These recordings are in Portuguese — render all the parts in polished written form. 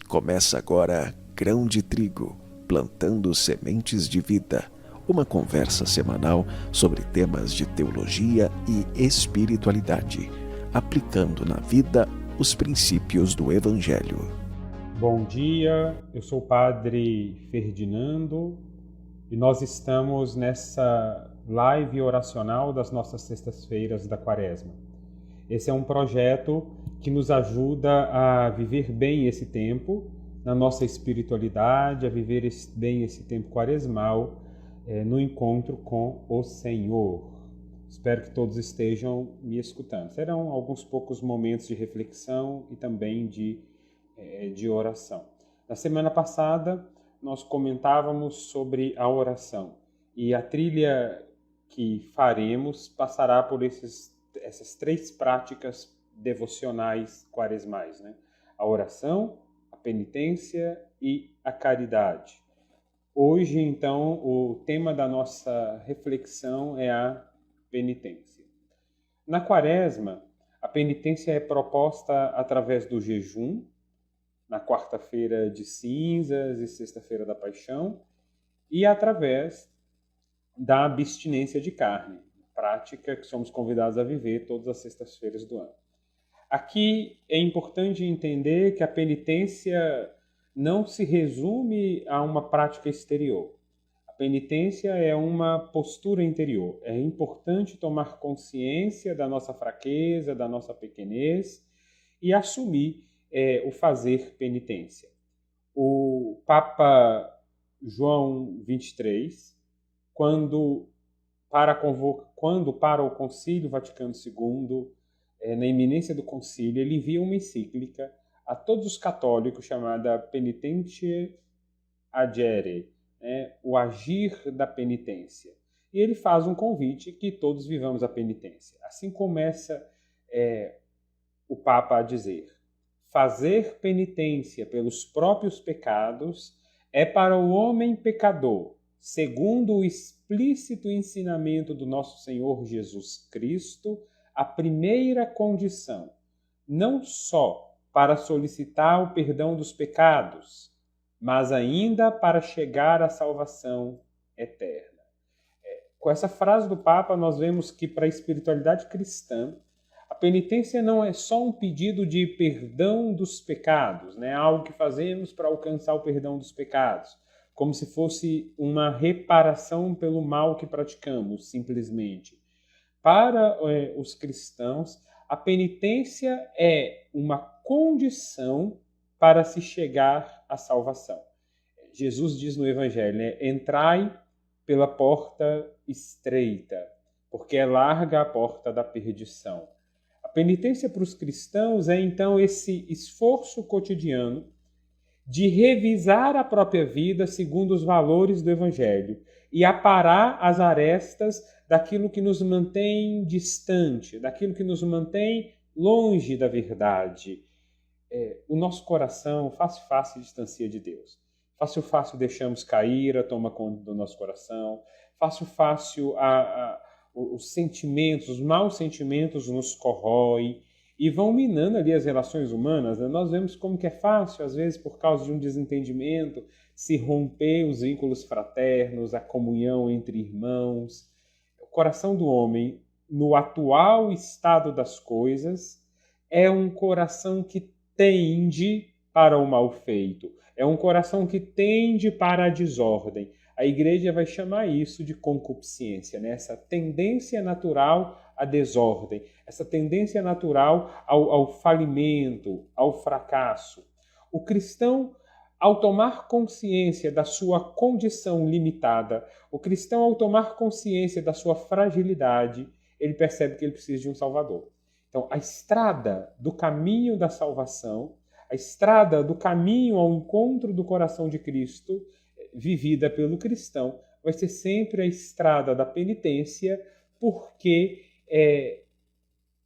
Começa agora Grão de Trigo, plantando sementes de vida. Uma conversa semanal sobre temas de teologia e espiritualidade, aplicando na vida os princípios do Evangelho. Bom dia, eu sou o Padre Ferdinando e nós estamos nessa live oracional das nossas sextas-feiras da Quaresma. Esse é um projeto que nos ajuda a viver bem esse tempo, na nossa espiritualidade, a viver bem esse tempo quaresmal, no encontro com o Senhor. Espero que todos estejam me escutando. Serão alguns poucos momentos de reflexão e também de oração. Na semana passada, nós comentávamos sobre a oração e a trilha que faremos passará por essas três práticas devocionais quaresmais, né? A oração, a penitência e a caridade. Hoje, então, o tema da nossa reflexão é a penitência. Na Quaresma, a penitência é proposta através do jejum, na quarta-feira de cinzas e sexta-feira da paixão, e através da abstinência de carne, prática que somos convidados a viver todas as sextas-feiras do ano. Aqui é importante entender que a penitência não se resume a uma prática exterior. A penitência é uma postura interior. É importante tomar consciência da nossa fraqueza, da nossa pequenez e assumir o fazer penitência. O Papa João XXIII, quando para o Concílio Vaticano II, na iminência do concílio, ele envia uma encíclica a todos os católicos chamada Penitentiae Agere, o agir da penitência. E ele faz um convite que todos vivamos a penitência. Assim começa o Papa a dizer: fazer penitência pelos próprios pecados é para o homem pecador, segundo o explícito ensinamento do nosso Senhor Jesus Cristo, a primeira condição, não só para solicitar o perdão dos pecados, mas ainda para chegar à salvação eterna. Com essa frase do Papa, nós vemos que para a espiritualidade cristã, a penitência não é só um pedido de perdão dos pecados, né? Algo que fazemos para alcançar o perdão dos pecados, como se fosse uma reparação pelo mal que praticamos, simplesmente. Para os cristãos, a penitência é uma condição para se chegar à salvação. Jesus diz no Evangelho, entrai pela porta estreita, porque é larga a porta da perdição. A penitência para os cristãos é, então, esse esforço cotidiano de revisar a própria vida segundo os valores do Evangelho e aparar as arestas daquilo que nos mantém distante, daquilo que nos mantém longe da verdade. O nosso coração fácil distancia de Deus. Fácil deixamos cair, toma conta do nosso coração. Fácil os sentimentos, os maus sentimentos nos corroem e vão minando ali as relações humanas. Né? Nós vemos como que é fácil, às vezes, por causa de um desentendimento, se romper os vínculos fraternos, a comunhão entre irmãos. O coração do homem, no atual estado das coisas, é um coração que tende para o mal feito. É um coração que tende para a desordem. A igreja vai chamar isso de concupiscência, né? Essa tendência natural à desordem, essa tendência natural ao falimento, ao fracasso. O cristão, ao tomar consciência da sua condição limitada, o cristão, ao tomar consciência da sua fragilidade, ele percebe que ele precisa de um Salvador. Então, a estrada do caminho da salvação, a estrada do caminho ao encontro do coração de Cristo, vivida pelo cristão, vai ser sempre a estrada da penitência, porque é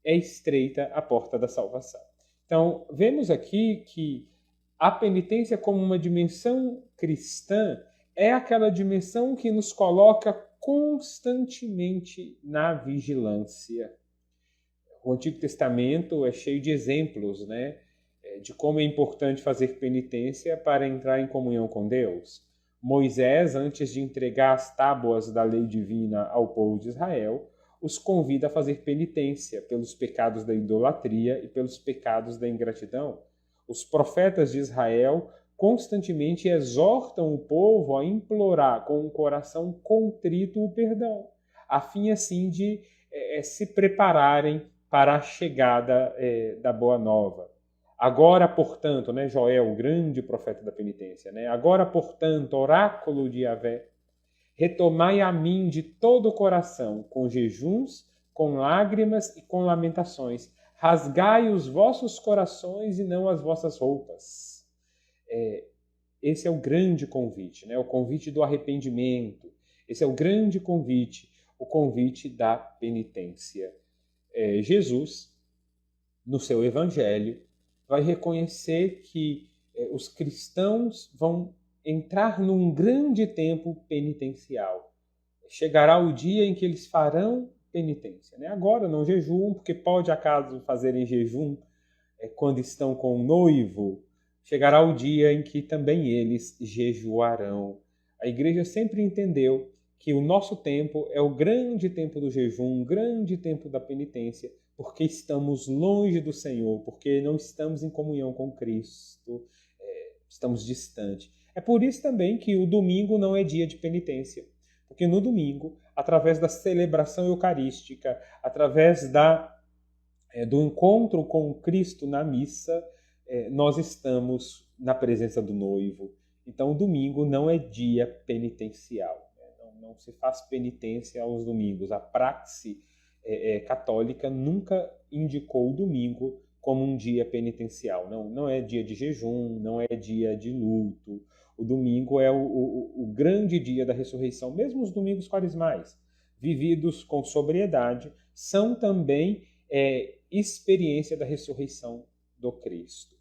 estreita a porta da salvação. Então, vemos aqui que a penitência como uma dimensão cristã é aquela dimensão que nos coloca constantemente na vigilância. O Antigo Testamento é cheio de exemplos, né? de como é importante fazer penitência para entrar em comunhão com Deus. Moisés, antes de entregar as tábuas da lei divina ao povo de Israel, os convida a fazer penitência pelos pecados da idolatria e pelos pecados da ingratidão. Os profetas de Israel constantemente exortam o povo a implorar com um coração contrito o perdão, a fim assim de se prepararem para a chegada da Boa Nova. Agora, portanto, né, Joel, o grande profeta da penitência, né? Agora, portanto, oráculo de Yahvé, retomai a mim de todo o coração, com jejuns, com lágrimas e com lamentações. Rasgai os vossos corações e não as vossas roupas. Esse é o grande convite, né? O convite do arrependimento. Esse é o grande convite, o convite da penitência. Jesus, no seu evangelho, vai reconhecer que os cristãos vão entrar num grande tempo penitencial. Chegará o dia em que eles farão penitência, né? Agora não jejuam, porque pode acaso fazerem jejum quando estão com o noivo. Chegará o dia em que também eles jejuarão. A igreja sempre entendeu que o nosso tempo é o grande tempo do jejum, o grande tempo da penitência, porque estamos longe do Senhor, porque não estamos em comunhão com Cristo, estamos distantes. É por isso também que o domingo não é dia de penitência, porque no domingo, através da celebração eucarística, através do encontro com Cristo na missa, nós estamos na presença do noivo. Então o domingo não é dia penitencial, não se faz penitência aos domingos. A praxe católica nunca indicou o domingo como um dia penitencial. Não é dia de jejum, não é dia de luto. O domingo é o grande dia da ressurreição. Mesmo os domingos quaresmais, vividos com sobriedade, são também experiência da ressurreição do Cristo.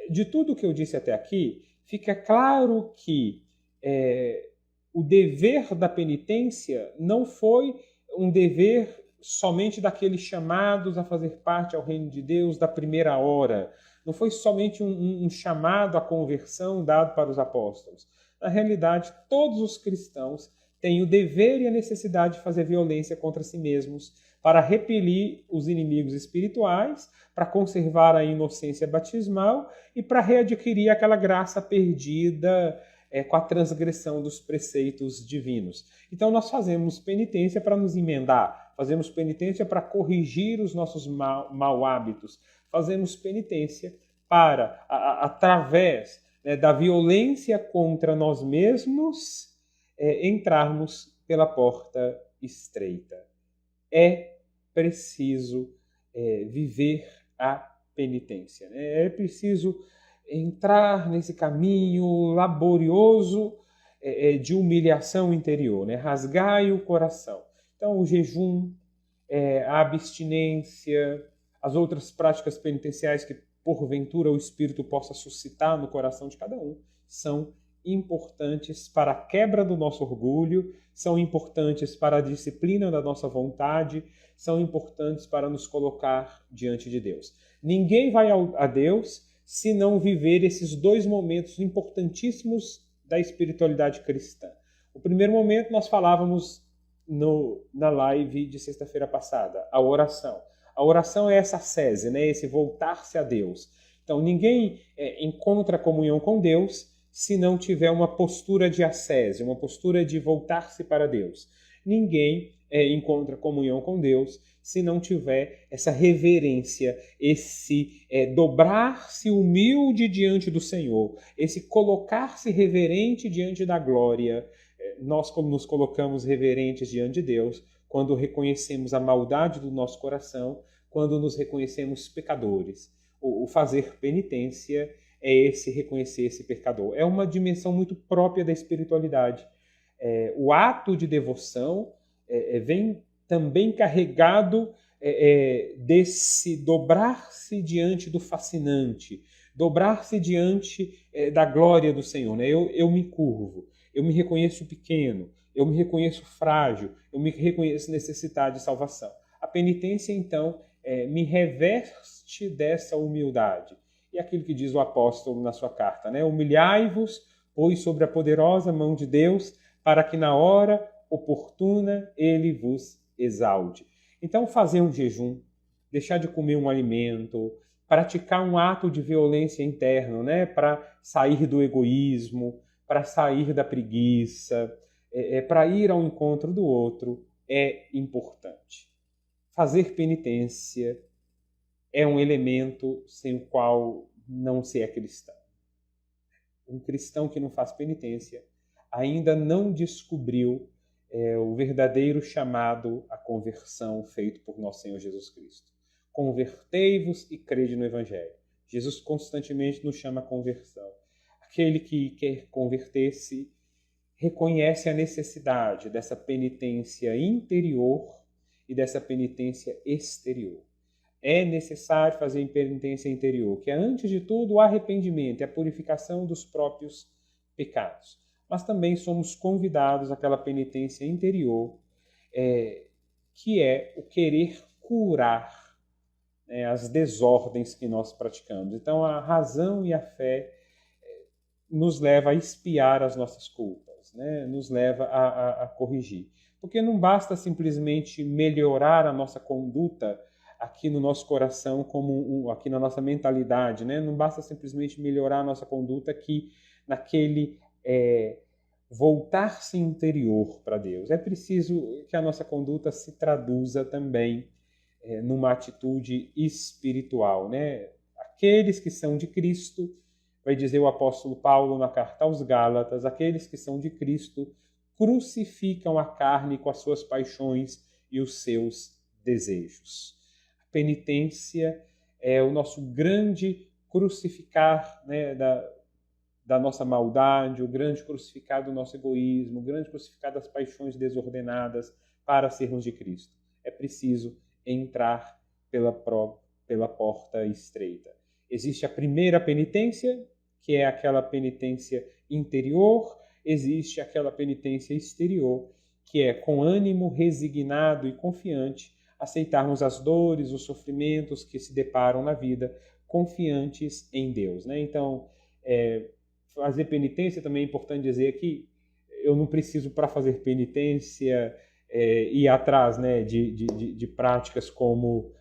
De tudo que eu disse até aqui, fica claro que o dever da penitência não foi um dever somente daqueles chamados a fazer parte ao reino de Deus da primeira hora. Não foi somente um chamado à conversão dado para os apóstolos. Na realidade, todos os cristãos têm o dever e a necessidade de fazer violência contra si mesmos para repelir os inimigos espirituais, para conservar a inocência batismal e para readquirir aquela graça perdida com a transgressão dos preceitos divinos. Então nós fazemos penitência para nos emendar, fazemos penitência para corrigir os nossos mau hábitos, fazemos penitência para, através da violência contra nós mesmos, entrarmos pela porta estreita. É preciso viver a penitência, né? É preciso entrar nesse caminho laborioso de humilhação interior, né? Rasgai o coração. Então, o jejum, a abstinência, as outras práticas penitenciais que, porventura, o Espírito possa suscitar no coração de cada um, são importantes para a quebra do nosso orgulho, são importantes para a disciplina da nossa vontade, são importantes para nos colocar diante de Deus. Ninguém vai a Deus se não viver esses dois momentos importantíssimos da espiritualidade cristã. O primeiro momento nós falávamos na live de sexta-feira passada, a oração. A oração é essa ascese, né? Esse voltar-se a Deus. Então ninguém encontra comunhão com Deus se não tiver uma postura de ascese, uma postura de voltar-se para Deus. Ninguém encontra comunhão com Deus se não tiver essa reverência, esse dobrar-se humilde diante do Senhor, esse colocar-se reverente diante da glória. Nós, como nos colocamos reverentes diante de Deus, quando reconhecemos a maldade do nosso coração, quando nos reconhecemos pecadores. O fazer penitência é esse reconhecer esse pecador. É uma dimensão muito própria da espiritualidade. O ato de devoção vem também carregado desse dobrar-se diante do fascinante, dobrar-se diante da glória do Senhor. Né? Eu me curvo, eu me reconheço pequeno, eu me reconheço frágil, eu me reconheço necessitado de salvação. A penitência, então, me reveste dessa humildade. e aquilo que diz o apóstolo na sua carta, né? Humilhai-vos, pois, sobre a poderosa mão de Deus, para que na hora oportuna ele vos exalte. Então, fazer um jejum, deixar de comer um alimento, praticar um ato de violência interna, né? Para sair do egoísmo, para sair da preguiça, para ir ao encontro do outro, é importante. Fazer penitência é um elemento sem o qual não se é cristão. Um cristão que não faz penitência ainda não descobriu o verdadeiro chamado à conversão feito por nosso Senhor Jesus Cristo. Convertei-vos e crede no Evangelho. Jesus constantemente nos chama à conversão. Aquele que quer converter-se reconhece a necessidade dessa penitência interior e dessa penitência exterior. É necessário fazer penitência interior, que é, antes de tudo, o arrependimento e a purificação dos próprios pecados. Mas também somos convidados àquela penitência interior, que é o querer curar as desordens que nós praticamos. Então, a razão e a fé nos leva a expiar as nossas culpas, né? Nos leva a corrigir. Porque não basta simplesmente melhorar a nossa conduta aqui no nosso coração, aqui na nossa mentalidade, né? Não basta simplesmente melhorar a nossa conduta aqui naquele voltar-se interior para Deus. É preciso que a nossa conduta se traduza também numa atitude espiritual, né? Aqueles que são de Cristo, vai dizer o apóstolo Paulo na carta aos Gálatas, aqueles que são de Cristo crucificam a carne com as suas paixões e os seus desejos. A penitência é o nosso grande crucificar, né, da nossa maldade, o grande crucificar do nosso egoísmo, o grande crucificar das paixões desordenadas para sermos de Cristo. É preciso entrar pela porta estreita. Existe a primeira penitência, que é aquela penitência interior, existe aquela penitência exterior, que é com ânimo resignado e confiante aceitarmos as dores, os sofrimentos que se deparam na vida, confiantes em Deus, né? Então, fazer penitência também é importante dizer que eu não preciso, para fazer penitência, ir atrás, né, de práticas como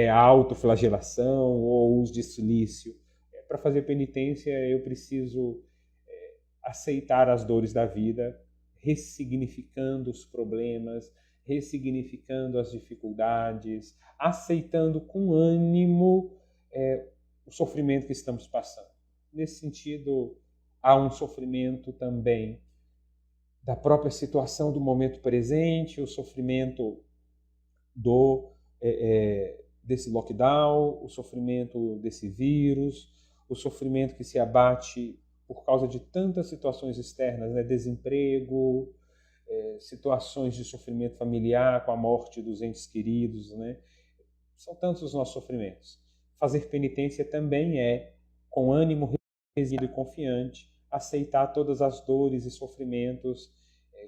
a autoflagelação ou o uso de silício. Para fazer penitência, eu preciso aceitar as dores da vida, ressignificando os problemas, ressignificando as dificuldades, aceitando com ânimo o sofrimento que estamos passando. Nesse sentido, há um sofrimento também da própria situação do momento presente, o sofrimento desse lockdown, o sofrimento desse vírus, o sofrimento que se abate por causa de tantas situações externas, né? Desemprego, situações de sofrimento familiar com a morte dos entes queridos, né? São tantos os nossos sofrimentos. Fazer penitência também é, com ânimo resigno e confiante, aceitar todas as dores e sofrimentos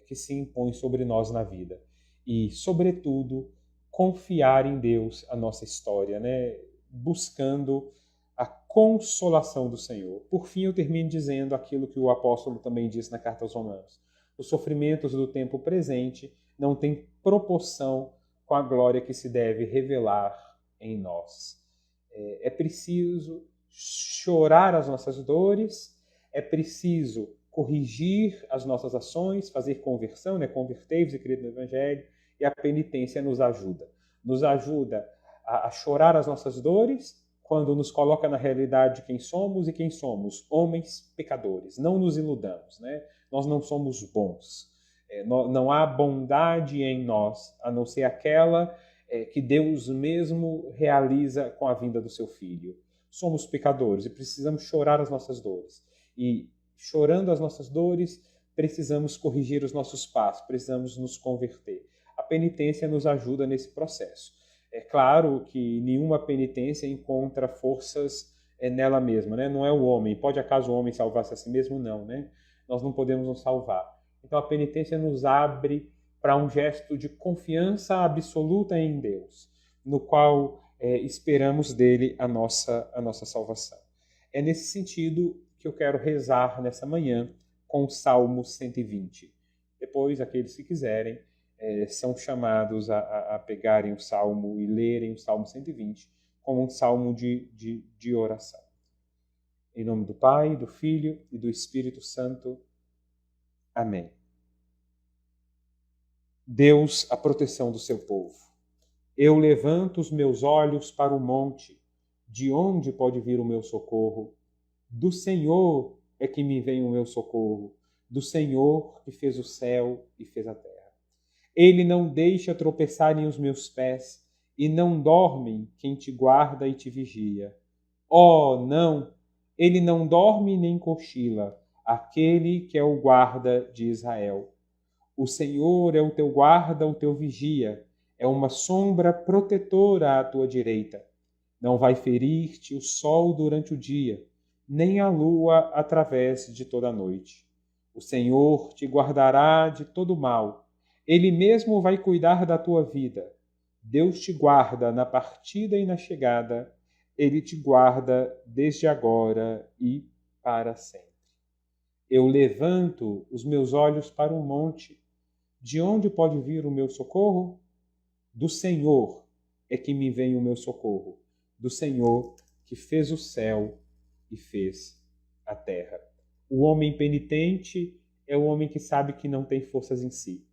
que se impõem sobre nós na vida. E, sobretudo, confiar em Deus a nossa história, né? Buscando a consolação do Senhor. Por fim, eu termino dizendo aquilo que o apóstolo também disse na carta aos Romanos. Os sofrimentos do tempo presente não têm proporção com a glória que se deve revelar em nós. É preciso chorar as nossas dores, é preciso corrigir as nossas ações, fazer conversão, né? Convertei-vos e crede no Evangelho, e a penitência nos ajuda. Nos ajuda a chorar as nossas dores, quando nos coloca na realidade de quem somos, e quem somos? Homens pecadores. Não nos iludamos, né? Nós não somos bons. Não há bondade em nós, a não ser aquela que Deus mesmo realiza com a vinda do seu Filho. Somos pecadores e precisamos chorar as nossas dores. E chorando as nossas dores, precisamos corrigir os nossos passos, precisamos nos converter. A penitência nos ajuda nesse processo. É claro que nenhuma penitência encontra forças nela mesma, né? Não é o homem. Pode acaso o homem salvar-se a si mesmo? Não, né? Nós não podemos nos salvar. Então a penitência nos abre para um gesto de confiança absoluta em Deus, no qual esperamos dele a nossa salvação. É nesse sentido que eu quero rezar nessa manhã com o Salmo 120. Depois, aqueles que quiserem, são chamados a pegarem o Salmo e lerem o Salmo 120 como um salmo de oração. Em nome do Pai, do Filho e do Espírito Santo. Amém. Deus, a proteção do seu povo. Eu levanto os meus olhos para o monte. De onde pode vir o meu socorro? Do Senhor é que me vem o meu socorro, do Senhor que fez o céu e fez a terra. Ele não deixa tropeçarem os meus pés, e não dormem quem te guarda e te vigia. Oh, não! Ele não dorme nem cochila, aquele que é o guarda de Israel. O Senhor é o teu guarda, o teu vigia, é uma sombra protetora à tua direita. Não vai ferir-te o sol durante o dia, nem a lua através de toda a noite. O Senhor te guardará de todo mal. Ele mesmo vai cuidar da tua vida. Deus te guarda na partida e na chegada. Ele te guarda desde agora e para sempre. Eu levanto os meus olhos para o monte. De onde pode vir o meu socorro? Do Senhor é que me vem o meu socorro. Do Senhor que fez o céu e fez a terra. O homem penitente é o homem que sabe que não tem forças em si.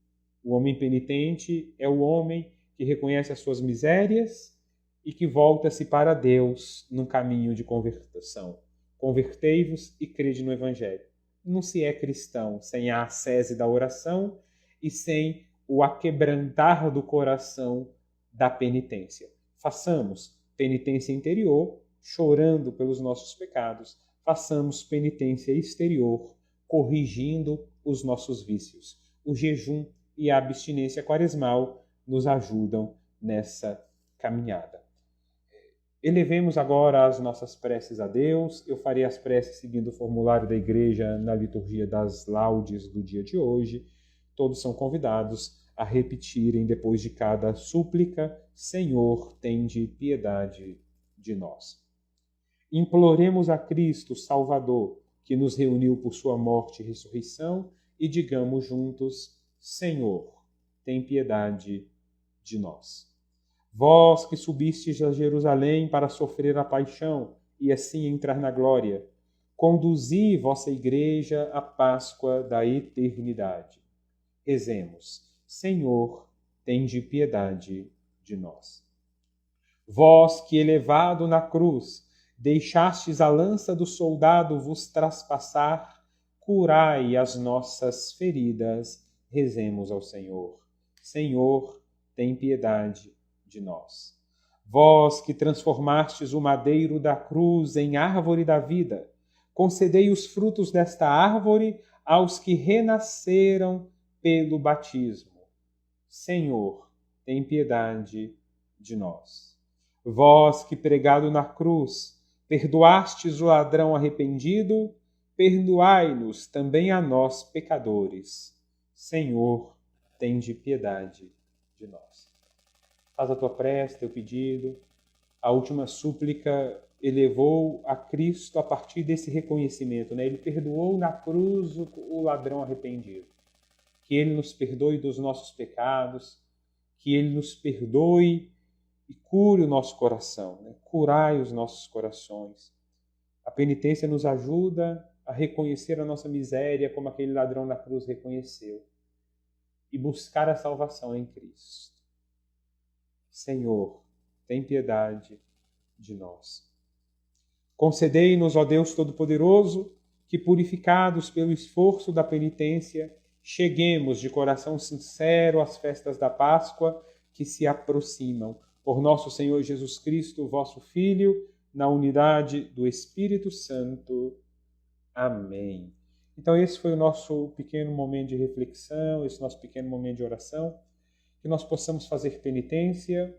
O homem penitente é o homem que reconhece as suas misérias e que volta-se para Deus num caminho de conversão. Convertei-vos e crede no Evangelho. Não se é cristão sem a ascese da oração e sem o aquebrantar do coração da penitência. Façamos penitência interior, chorando pelos nossos pecados. Façamos penitência exterior, corrigindo os nossos vícios. O jejum e a abstinência quaresmal nos ajudam nessa caminhada. Elevemos agora as nossas preces a Deus. Eu farei as preces seguindo o formulário da Igreja na liturgia das laudes do dia de hoje. Todos são convidados a repetirem depois de cada súplica: Senhor, tende piedade de nós. Imploremos a Cristo Salvador, que nos reuniu por sua morte e ressurreição, e digamos juntos: Senhor, tem piedade de nós. Vós que subistes a Jerusalém para sofrer a paixão e assim entrar na glória, conduzi vossa Igreja à Páscoa da eternidade. Rezemos: Senhor, tende piedade de nós. Vós que, elevado na cruz, deixastes a lança do soldado vos traspassar, curai as nossas feridas. Rezemos ao Senhor. Senhor, tem piedade de nós. Vós que transformastes o madeiro da cruz em árvore da vida, concedei os frutos desta árvore aos que renasceram pelo batismo. Senhor, tem piedade de nós. Vós que, pregado na cruz, perdoastes o ladrão arrependido, perdoai-nos também a nós, pecadores. Senhor, tende piedade de nós. Faz a tua prece, teu pedido. A última súplica elevou a Cristo a partir desse reconhecimento, né? Ele perdoou na cruz o ladrão arrependido. Que Ele nos perdoe dos nossos pecados, que Ele nos perdoe e cure o nosso coração, né? Curai os nossos corações. A penitência nos ajuda a reconhecer a nossa miséria como aquele ladrão na cruz reconheceu e buscar a salvação em Cristo. Senhor, tem piedade de nós. Concedei-nos, ó Deus Todo-Poderoso, que, purificados pelo esforço da penitência, cheguemos de coração sincero às festas da Páscoa que se aproximam. Por nosso Senhor Jesus Cristo, vosso Filho, na unidade do Espírito Santo. Amém. Então esse foi o nosso pequeno momento de reflexão, esse nosso pequeno momento de oração, que nós possamos fazer penitência,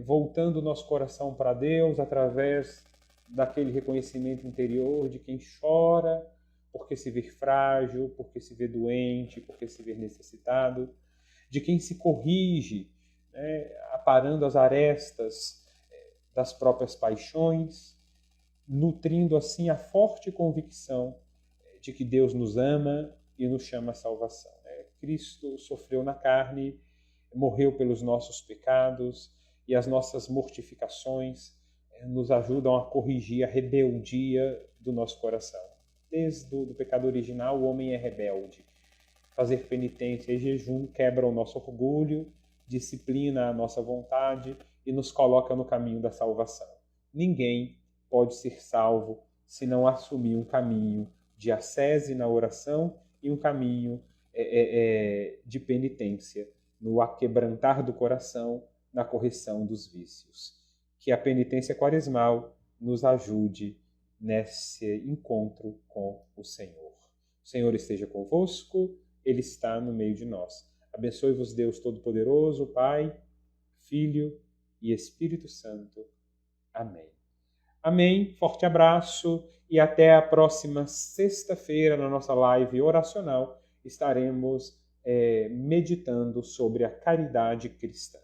voltando o nosso coração para Deus através daquele reconhecimento interior de quem chora porque se vê frágil, porque se vê doente, porque se vê necessitado, de quem se corrige, né, aparando as arestas das próprias paixões, nutrindo assim a forte convicção de que Deus nos ama e nos chama à salvação. Cristo sofreu na carne, morreu pelos nossos pecados, e as nossas mortificações nos ajudam a corrigir a rebeldia do nosso coração. Desde o pecado original, o homem é rebelde. Fazer penitência e jejum quebra o nosso orgulho, disciplina a nossa vontade e nos coloca no caminho da salvação. Ninguém pode ser salvo se não assumir um caminho de ascese na oração e um caminho de penitência, no aquebrantar do coração, na correção dos vícios. Que a penitência quaresmal nos ajude nesse encontro com o Senhor. O Senhor esteja convosco, Ele está no meio de nós. Abençoe-vos Deus Todo-Poderoso, Pai, Filho e Espírito Santo. Amém. Amém, forte abraço e até a próxima sexta-feira na nossa live oracional estaremos meditando sobre a caridade cristã.